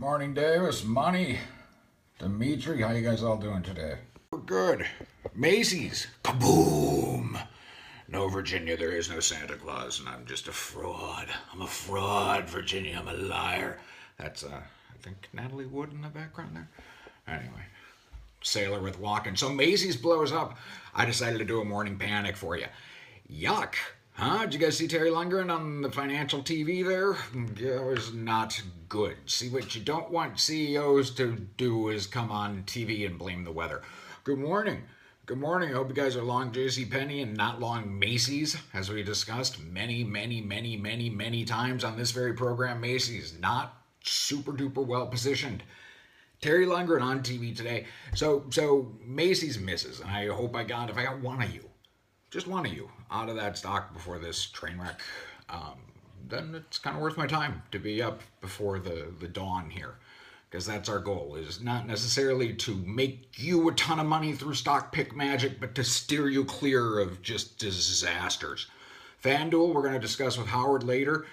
Morning, Davis, Money, Dimitri. How you guys all doing today? We're good. Macy's. Kaboom! No, Virginia, there is no Santa Claus, and I'm just a fraud. I'm a fraud, Virginia. I'm a liar. That's, I think Natalie Wood in the background there. Anyway, sailor with walking. So Macy's blows up. I decided to do a morning panic for you. Yuck. Huh? Did you guys see Terry Lundgren on the financial TV there? It was not good. See, what you don't want CEOs to do is come on TV and blame the weather. Good morning. Good morning. I hope you guys are long JCPenney and not long Macy's, as we discussed many times on this very program. Macy's not super duper well positioned. Terry Lundgren on TV today. So Macy's misses, and I hope if I got one of you, just one of you, out of that stock before this train wreck, then it's kind of worth my time to be up before the dawn here. Because that's our goal, is not necessarily to make you a ton of money through stock pick magic, but to steer you clear of just disasters. FanDuel, we're going to discuss with Howard later.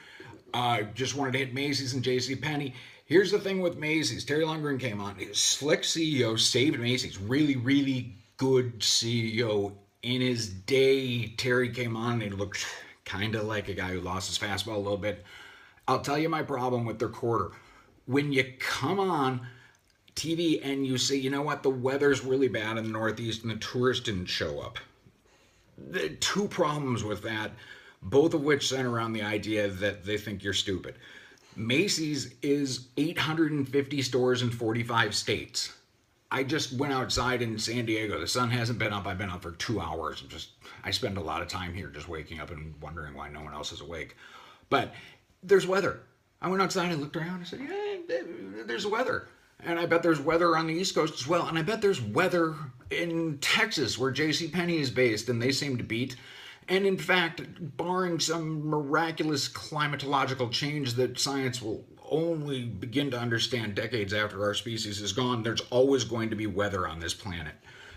Just wanted to hit Macy's and JCPenney. Here's the thing with Macy's. Terry Lundgren came on. He was slick CEO, saved Macy's. Really good CEO. In his day, Terry came on and he looked kind of like a guy who lost his fastball a little bit. I'll tell you my problem with their quarter. When you come on TV and you say, you know what, the weather's really bad in the Northeast and the tourists didn't show up. The two problems with that, both of which center around the idea that they think you're stupid. Macy's is 850 stores in 45 states. I just went outside in San Diego. The sun hasn't been up. I've been up for 2 hours. I spend a lot of time here just waking up and wondering why no one else is awake. But there's weather. I went outside and looked around and said, yeah, there's weather. And I bet there's weather on the East Coast as well. And I bet there's weather in Texas where JCPenney is based and they seem to beat. And in fact, barring some miraculous climatological change that science will only begin to understand decades after our species is gone, there's always going to be weather on this planet.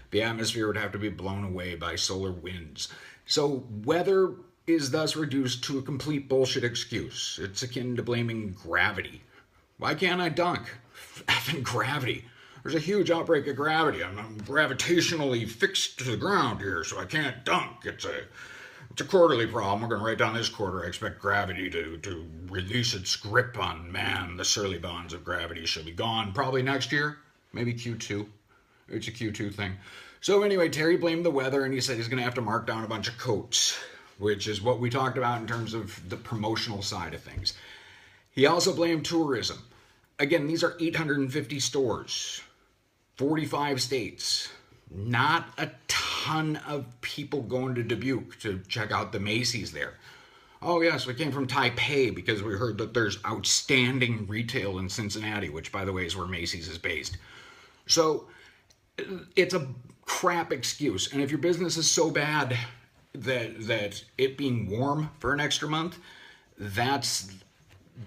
The atmosphere would have to be blown away by solar winds. So weather is thus reduced to a complete bullshit excuse. It's akin to blaming gravity. Why can't I dunk? Effing gravity. There's a huge outbreak of gravity. I'm gravitationally fixed to the ground here, so I can't dunk. It's a quarterly problem. We're going to write down this quarter. I expect gravity to release its grip on man. The surly bonds of gravity shall be gone probably next year, maybe Q2. It's a Q2 thing. So anyway, Terry blamed the weather, and he said he's going to have to mark down a bunch of coats, which is what we talked about in terms of the promotional side of things. He also blamed tourism. Again, these are 850 stores, 45 states. Not a ton of people going to Dubuque to check out the Macy's there. Oh yes, we came from Taipei because we heard that there's outstanding retail in Cincinnati, which by the way is where Macy's is based. So it's a crap excuse. And if your business is so bad that it being warm for an extra month, that's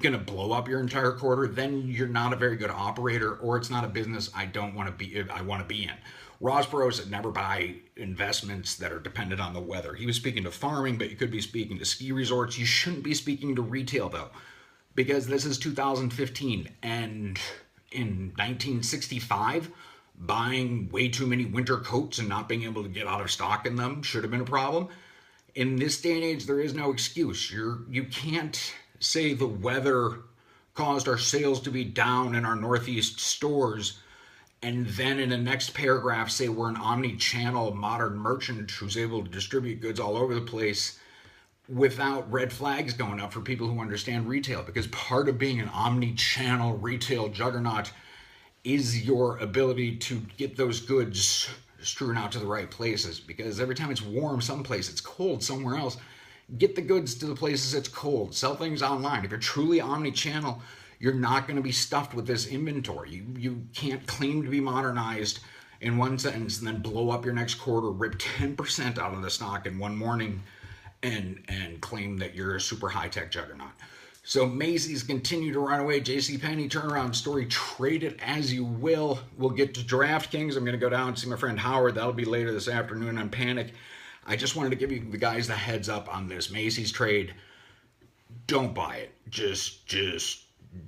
gonna blow up your entire quarter, then you're not a very good operator, or it's not a business I want to be in. Ross Perot said never buy investments that are dependent on the weather. He was speaking to farming, but you could be speaking to ski resorts. You shouldn't be speaking to retail, though, because this is 2015. And in 1965, buying way too many winter coats and not being able to get out of stock in them should have been a problem. In this day and age, there is no excuse. You can't say the weather caused our sales to be down in our Northeast stores and then in the next paragraph say we're an omni-channel modern merchant who's able to distribute goods all over the place without red flags going up for people who understand retail. Because part of being an omni-channel retail juggernaut is your ability to get those goods strewn out to the right places. Because every time it's warm someplace, it's cold somewhere else. Get the goods to the places it's cold. Sell things online. If you're truly omni-channel, you're not going to be stuffed with this inventory. You can't claim to be modernized in one sentence and then blow up your next quarter, rip 10% out of the stock in one morning and claim that you're a super high-tech juggernaut. So Macy's continue to run away. JCPenney turnaround story. Trade it as you will. We'll get to DraftKings. I'm going to go down and see my friend Howard. That'll be later this afternoon on Panic. I just wanted to give you the guys the heads up on this Macy's trade. Don't buy it. Just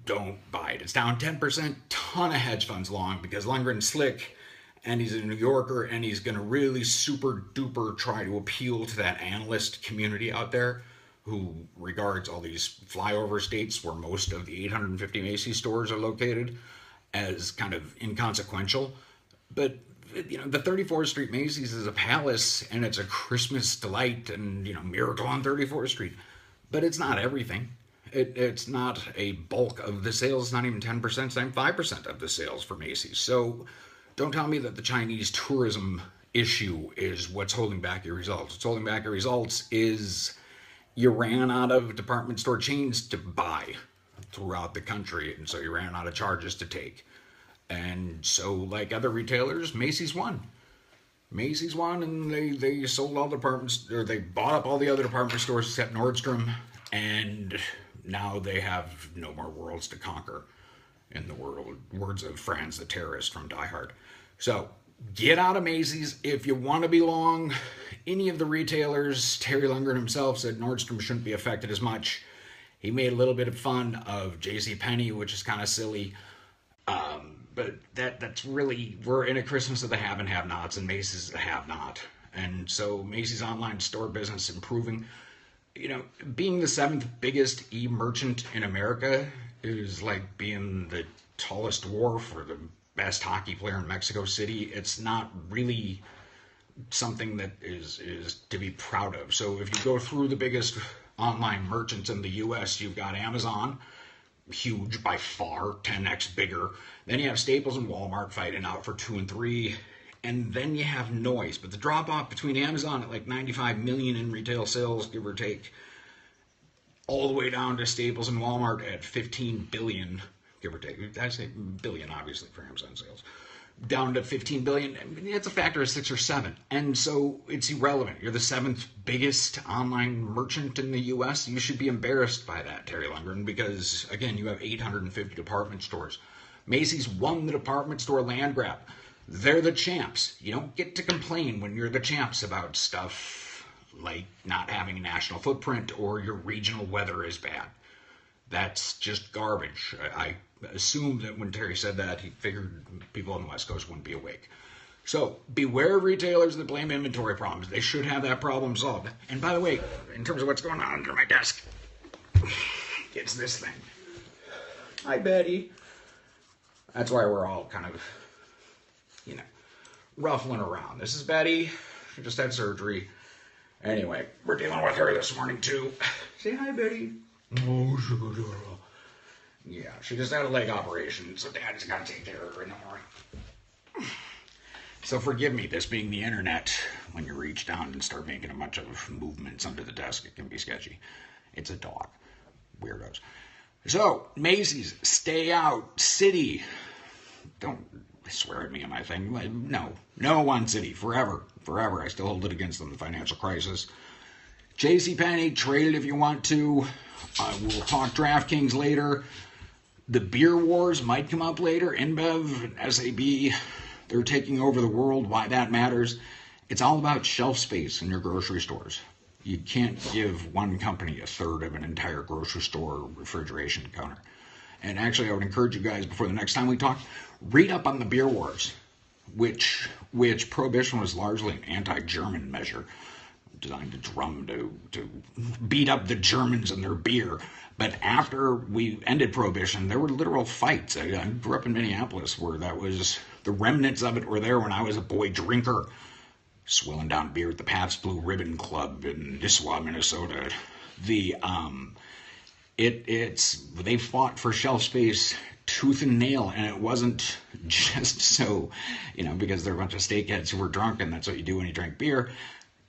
don't buy it. It's down 10%. Ton of hedge funds long because Lundgren's slick and he's a New Yorker and he's going to really super duper try to appeal to that analyst community out there who regards all these flyover states where most of the 850 Macy's stores are located as kind of inconsequential. But the 34th Street Macy's is a palace and it's a Christmas delight and miracle on 34th Street, but it's not everything. It's not a bulk of the sales. It's not even 10%. It's not even 5% of the sales for Macy's. So don't tell me that the Chinese tourism issue is what's holding back your results. What's holding back your results is you ran out of department store chains to buy throughout the country, and so you ran out of charges to take. And so, like other retailers, Macy's won. Macy's won, and they sold all the departments, or they bought up all the other department stores except Nordstrom, and now they have no more worlds to conquer, in the words of Franz the Terrorist from Die Hard. So, get out of Macy's if you want to belong. Any of the retailers, Terry Lundgren himself said Nordstrom shouldn't be affected as much. He made a little bit of fun of JCPenney, which is kind of silly. But that's really, we're in a Christmas of the have and have-nots, and Macy's is the have-not. And so Macy's online store business improving. Being the 7th biggest e-merchant in America is like being the tallest dwarf or the best hockey player in Mexico City. It's not really something that is to be proud of. So if you go through the biggest online merchants in the U.S., you've got Amazon, huge by far, 10x bigger. Then you have Staples and Walmart fighting out for 2 and 3. And then you have noise. But the drop off between Amazon at like 95 million in retail sales, give or take, all the way down to Staples and Walmart at 15 billion, give or take. I say billion, obviously, for Amazon sales. Down to 15 billion. It's a factor of 6 or 7. And so it's irrelevant. You're the 7th biggest online merchant in the U.S. You should be embarrassed by that, Terry Lundgren, because, again, you have 850 department stores. Macy's won the department store land grab. They're the champs. You don't get to complain when you're the champs about stuff like not having a national footprint or your regional weather is bad. That's just garbage. I assumed that when Terry said that, he figured people on the West Coast wouldn't be awake. So beware of retailers that blame inventory problems. They should have that problem solved. And by the way, in terms of what's going on under my desk, it's this thing. Hi, Betty. That's why we're all kind of, ruffling around. This is Betty. She just had surgery. Anyway, we're dealing with her this morning, too. Say hi, Betty. Oh, sugar girl. Yeah, she just had a leg operation, so Dad's got to take care of her in the morning. So forgive me, this being the internet, when you reach down and start making a bunch of movements under the desk, it can be sketchy. It's a dog. Weirdos. So, Macy's, stay out. City. Don't swear at me on my thing. No on City. Forever. I still hold it against them, the financial crisis. JCPenney, trade it if you want to. We'll talk DraftKings later. The beer wars might come up later. InBev, SAB, they're taking over the world. Why that matters. It's all about shelf space in your grocery stores. You can't give one company a third of an entire grocery store refrigeration counter. And actually, I would encourage you guys, before the next time we talk, read up on the beer wars, which prohibition was largely an anti-German measure designed to beat up the Germans and their beer. But after we ended prohibition, there were literal fights. I grew up in Minneapolis where that was, the remnants of it were there when I was a boy drinker, swilling down beer at the Pabst Blue Ribbon Club in Nisswa, Minnesota. They fought for shelf space tooth and nail, and it wasn't just so, because they're a bunch of steakheads who were drunk, and that's what you do when you drink beer.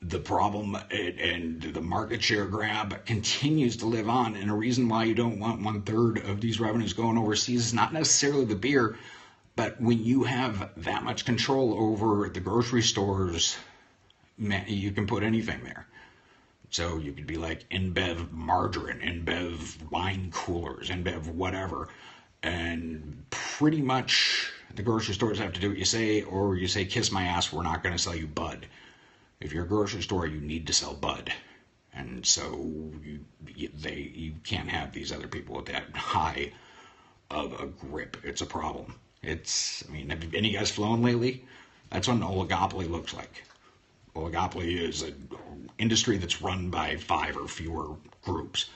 The problem and the market share grab continues to live on, and a reason why you don't want 1/3 of these revenues going overseas is not necessarily the beer, but when you have that much control over the grocery stores, you can put anything there. So you could be like InBev margarine, InBev wine coolers, InBev whatever, and pretty much the grocery stores have to do what you say, or you say, kiss my ass, we're not going to sell you Bud. If you're a grocery store, you need to sell Bud. And so you can't have these other people with that high of a grip. It's a problem. I mean, have any of you guys flown lately? That's what an oligopoly looks like. Oligopoly is an industry that's run by 5 or fewer groups.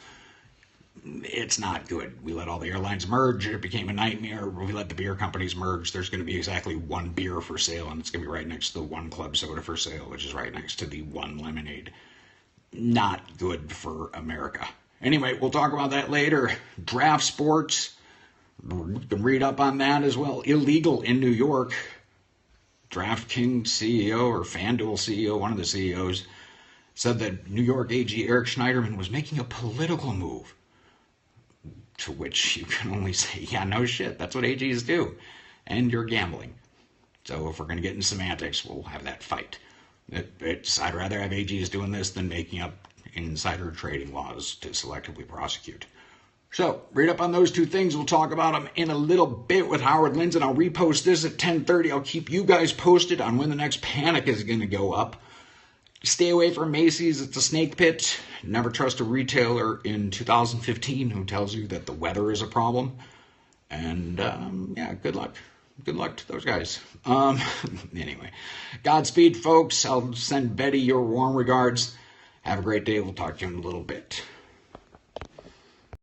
It's not good. We let all the airlines merge. It became a nightmare. We let the beer companies merge. There's going to be exactly one beer for sale, and it's going to be right next to the one club soda for sale, which is right next to the one lemonade. Not good for America. Anyway, we'll talk about that later. Draft sports. You can read up on that as well. Illegal in New York. DraftKings CEO or FanDuel CEO, one of the CEOs, said that New York AG Eric Schneiderman was making a political move. To which you can only say, yeah, no shit, that's what AGs do. And you're gambling. So if we're going to get into semantics, we'll have that fight. I'd rather have AGs doing this than making up insider trading laws to selectively prosecute. So, read up on those two things. We'll talk about them in a little bit with Howard Lindsay. I'll repost this at 10:30. I'll keep you guys posted on when the next panic is going to go up. Stay away from Macy's. It's a snake pit. Never trust a retailer in 2015 who tells you that the weather is a problem. And, yeah, good luck. Good luck to those guys. Anyway, Godspeed, folks. I'll send Betty your warm regards. Have a great day. We'll talk to you in a little bit.